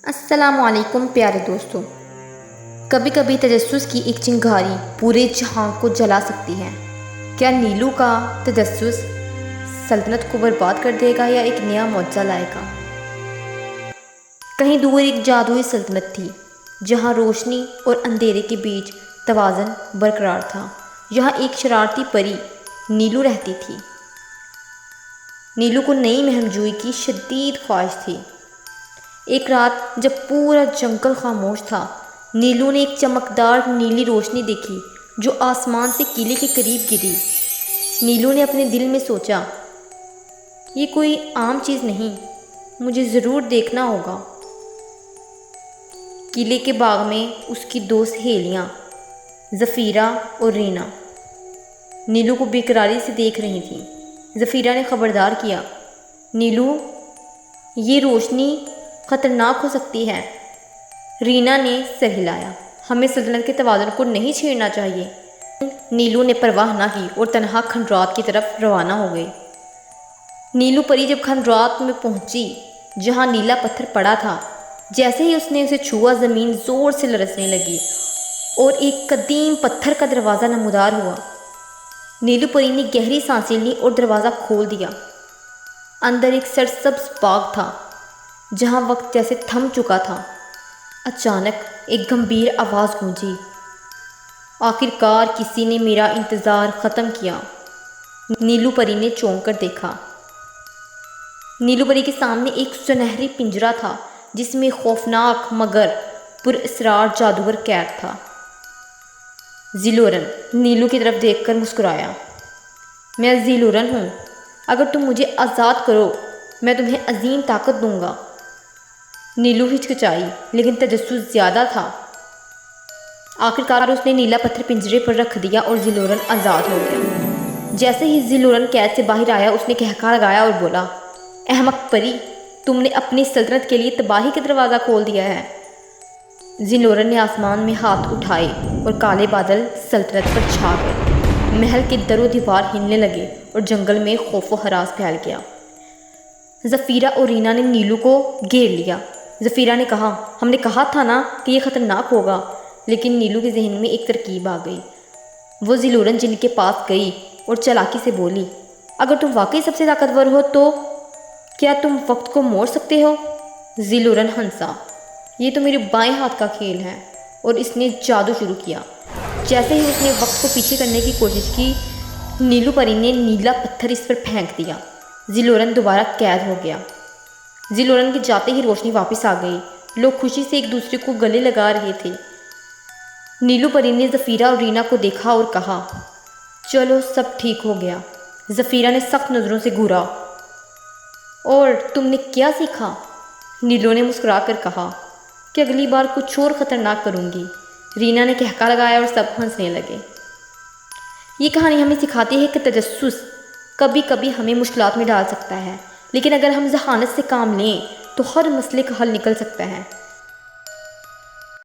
السلام علیکم پیارے دوستوں، کبھی کبھی تجسس کی ایک چنگاری پورے جہاں کو جلا سکتی ہے۔ کیا نیلو کا تجسس سلطنت کو برباد کر دے گا یا ایک نیا معجزہ لائے گا؟ کہیں دور ایک جادوئی سلطنت تھی جہاں روشنی اور اندھیرے کے بیچ توازن برقرار تھا۔ یہاں ایک شرارتی پری نیلو رہتی تھی۔ نیلو کو نئی مہمجوئی کی شدید خواہش تھی۔ ایک رات جب پورا جنگل خاموش تھا، نیلو نے ایک چمکدار نیلی روشنی دیکھی جو آسمان سے قلعے کے قریب گری۔ نیلو نے اپنے دل میں سوچا، یہ کوئی عام چیز نہیں، مجھے ضرور دیکھنا ہوگا۔ قلعے کے باغ میں اس کی دو سہیلیاں ظفیرہ اور رینا نیلو کو بے قراری سے دیکھ رہی تھیں۔ ظفیرہ نے خبردار کیا، نیلو، یہ روشنی خطرناک ہو سکتی ہے۔ رینا نے سر ہلایا، ہمیں سلطنت کے توازن کو نہیں چھیڑنا چاہیے۔ نیلو نے پرواہ نہ کی اور تنہا کھنڈرات کی طرف روانہ ہو گئی۔ نیلو پری جب کھنڈرات میں پہنچی جہاں نیلا پتھر پڑا تھا، جیسے ہی اس نے اسے چھوا، زمین زور سے لرزنے لگی اور ایک قدیم پتھر کا دروازہ نمودار ہوا۔ نیلو پری نے گہری سانسیں لی اور دروازہ کھول دیا۔ اندر ایک سرسبز باغ تھا جہاں وقت جیسے تھم چکا تھا۔ اچانک ایک گمبھیر آواز گونجی، آخرکار کسی نے میرا انتظار ختم کیا۔ نیلو پری نے چونک کر دیکھا۔ نیلو پری کے سامنے ایک سنہری پنجرا تھا جس میں خوفناک مگر پراسرار جادوگر قید تھا۔ زیلورن نیلو کی طرف دیکھ کر مسکرایا، میں زیلورن ہوں، اگر تم مجھے آزاد کرو میں تمہیں عظیم طاقت دوں گا۔ نیلو ہچکچائی، لیکن تجسس زیادہ تھا۔ آخرکار اس نے نیلا پتھر پنجرے پر رکھ دیا اور زیلورن آزاد ہو گیا۔ جیسے ہی زیلورن قید سے باہر آیا، اس نے کہکا لگایا اور بولا، احمق پری، تم نے اپنی سلطنت کے لیے تباہی کا دروازہ کھول دیا ہے۔ زیلورن نے آسمان میں ہاتھ اٹھائے اور کالے بادل سلطنت پر چھا گئے۔ محل کے در و دیوار ہلنے لگے اور جنگل میں خوف و ہراس پھیل گیا۔ ظفیرہ اور رینا نے نیلو کو گھیر لیا۔ ظفیرہ نے کہا، ہم نے کہا تھا نا کہ یہ خطرناک ہوگا، لیکن نیلو کے ذہن میں ایک ترکیب آ گئی۔ وہ زیلورن جن کے پاس گئی اور چالاکی سے بولی، اگر تم واقعی سب سے طاقتور ہو تو کیا تم وقت کو موڑ سکتے ہو؟ زیلورن ہنسا، یہ تو میرے بائیں ہاتھ کا کھیل ہے، اور اس نے جادو شروع کیا۔ جیسے ہی اس نے وقت کو پیچھے کرنے کی کوشش کی، نیلو پری نے نیلا پتھر اس پر پھینک دیا۔ زیلورن دوبارہ قید ہو گیا۔ زیلورن کے جاتے ہی روشنی واپس آ گئی۔ لوگ خوشی سے ایک دوسرے کو گلے لگا رہے تھے۔ نیلو پری نے ظفیرہ اور رینا کو دیکھا اور کہا، چلو سب ٹھیک ہو گیا۔ ظفیرہ نے سخت نظروں سے گھورا، اور تم نے کیا سیکھا؟ نیلو نے مسکرا کر کہا کہ اگلی بار کچھ اور خطرناک کروں گی۔ رینا نے کہکا لگایا اور سب ہنسنے لگے۔ یہ کہانی ہمیں سکھاتی ہے کہ تجسس کبھی کبھی ہمیں مشکلات میں ڈال سکتا ہے، لیکن اگر ہم ذہانت سے کام لیں تو ہر مسئلے کا حل نکل سکتا ہے۔